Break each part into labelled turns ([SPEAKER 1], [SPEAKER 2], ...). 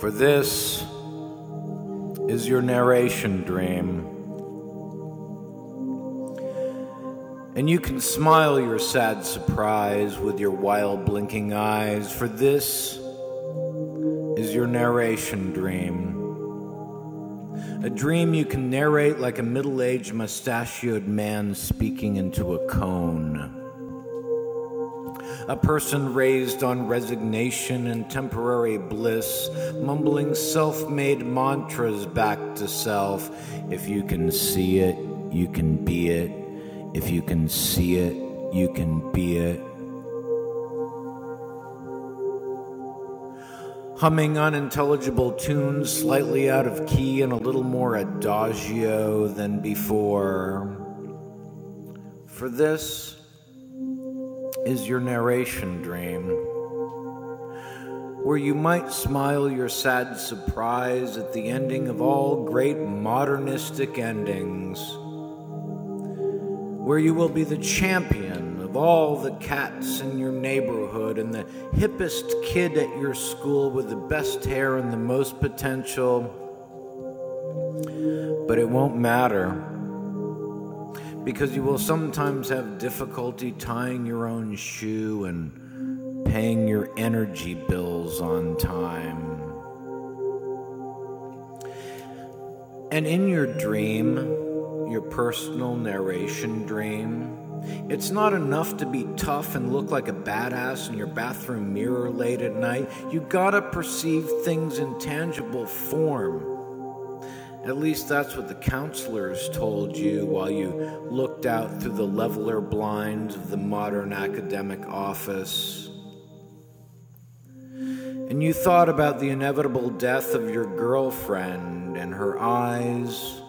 [SPEAKER 1] For this is your narration dream. And you can smile your sad surprise with your wild blinking eyes, for this is your narration dream. A dream you can narrate like a middle-aged mustachioed man speaking into a cone. A person raised on resignation and temporary bliss, mumbling self-made mantras back to self. If you can see it, you can be it. If you can see it, you can be it. Humming unintelligible tunes slightly out of key and a little more adagio than before. For this is your narration dream, where you might smile your sad surprise at the ending of all great modernistic endings, where you will be the champion of all the cats in your neighborhood and the hippest kid at your school with the best hair and the most potential. But it won't matter, because you will sometimes have difficulty tying your own shoe and paying your energy bills on time. And in your dream, your personal narration dream, it's not enough to be tough and look like a badass in your bathroom mirror late at night. You gotta perceive things in tangible form. At least that's what the counselors told you while you looked out through the leveler blinds of the modern academic office. And you thought about the inevitable death of your girlfriend and her eyes,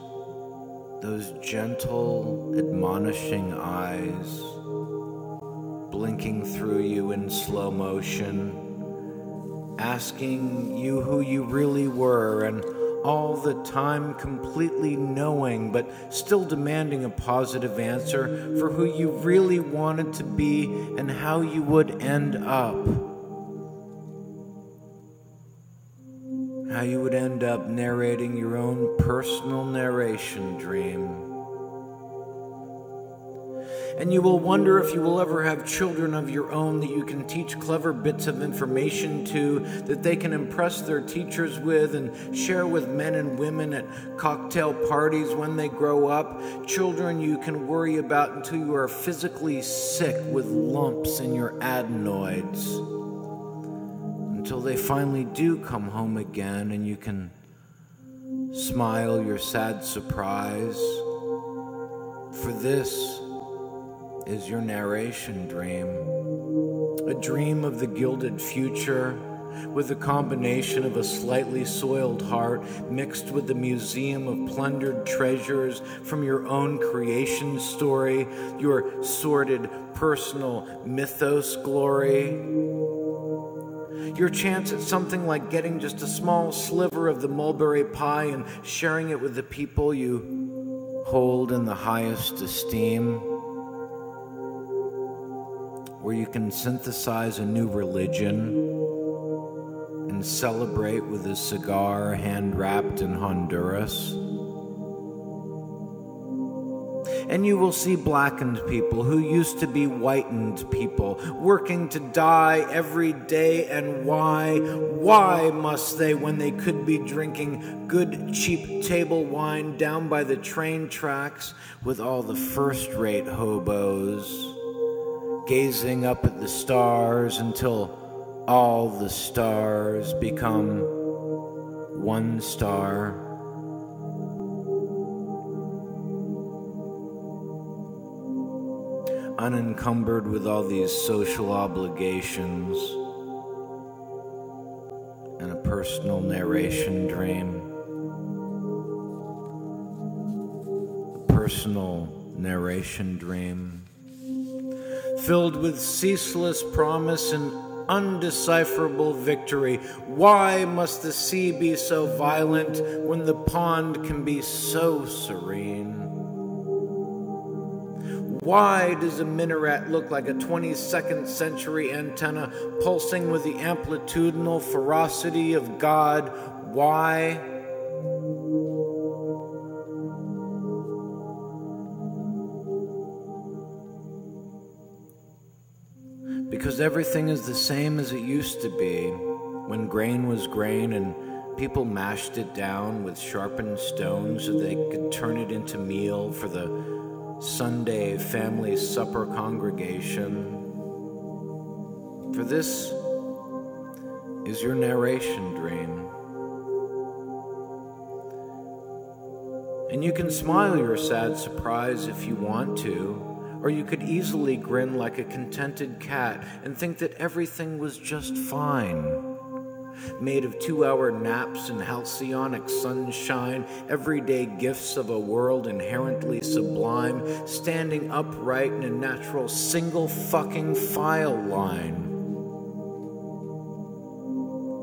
[SPEAKER 1] those gentle, admonishing eyes, blinking through you in slow motion, asking you who you really were, and all the time completely knowing but still demanding a positive answer for who you really wanted to be and how you would end up. How you would end up narrating your own personal narration dream. And you will wonder if you will ever have children of your own that you can teach clever bits of information to, that they can impress their teachers with and share with men and women at cocktail parties when they grow up. Children you can worry about until you are physically sick with lumps in your adenoids. Until they finally do come home again and you can smile your sad surprise. For this is your narration dream. A dream of the gilded future with a combination of a slightly soiled heart mixed with the museum of plundered treasures from your own creation story, your sordid personal mythos glory. Your chance at something like getting just a small sliver of the mulberry pie and sharing it with the people you hold in the highest esteem. Where you can synthesize a new religion and celebrate with a cigar hand-wrapped in Honduras. And you will see blackened people who used to be whitened people, working to die every day. And why? Why must they, when they could be drinking good, cheap table wine down by the train tracks with all the first-rate hobos, gazing up at the stars until all the stars become one star? Unencumbered with all these social obligations and a personal narration dream. A personal narration dream filled with ceaseless promise and undecipherable victory. Why must the sea be so violent when the pond can be so serene? Why does a minaret look like a 22nd century antenna pulsing with the amplitudinal ferocity of God? Why? Because everything is the same as it used to be, when grain was grain and people mashed it down with sharpened stones so they could turn it into meal for the Sunday family supper congregation. For this is your narration dream. And you can smile your sad surprise if you want to, or you could easily grin like a contented cat and think that everything was just fine. Made of 2-hour naps and halcyonic sunshine, everyday gifts of a world inherently sublime, standing upright in a natural single fucking file line.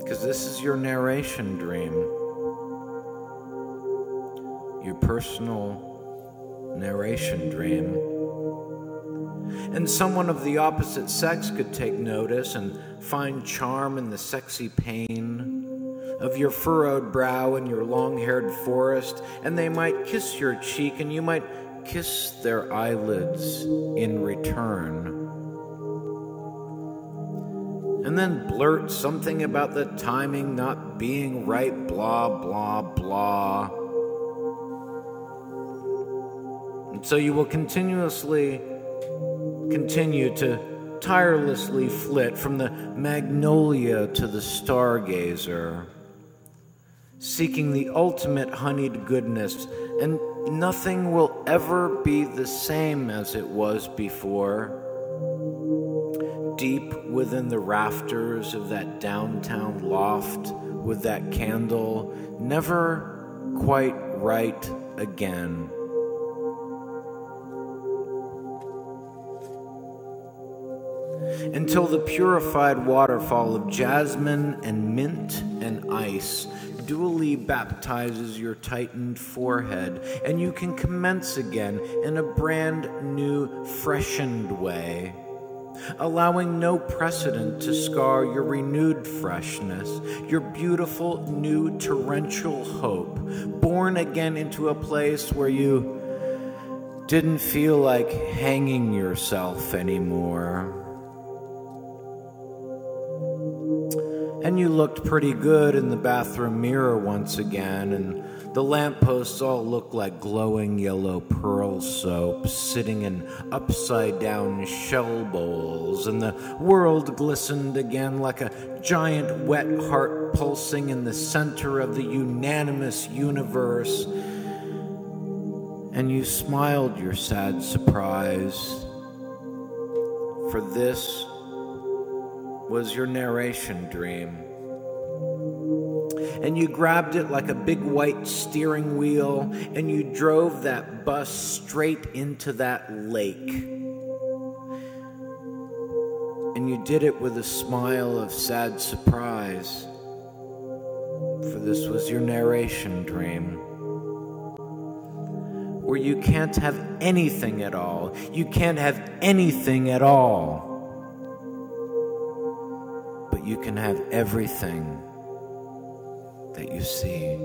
[SPEAKER 1] Because this is your narration dream. Your personal narration dream. And someone of the opposite sex could take notice and find charm in the sexy pain of your furrowed brow and your long-haired forest, and they might kiss your cheek and you might kiss their eyelids in return. And then blurt something about the timing not being right, blah, blah, blah. And so you will continue to tirelessly flit from the magnolia to the stargazer, seeking the ultimate honeyed goodness, and nothing will ever be the same as it was before. Deep within the rafters of that downtown loft with that candle, never quite right again. Until the purified waterfall of jasmine and mint and ice duly baptizes your tightened forehead, and you can commence again in a brand new, freshened way, allowing no precedent to scar your renewed freshness, your beautiful new torrential hope, born again into a place where you didn't feel like hanging yourself anymore. And you looked pretty good in the bathroom mirror once again, and the lampposts all looked like glowing yellow pearl soap sitting in upside-down shell bowls, and the world glistened again like a giant wet heart pulsing in the center of the unanimous universe. And you smiled your sad surprise, for this was your narration dream. And you grabbed it like a big white steering wheel, and you drove that bus straight into that lake. And you did it with a smile of sad surprise, for this was your narration dream. Where you can't have anything at all. You can't have anything at all. You can have everything that you see.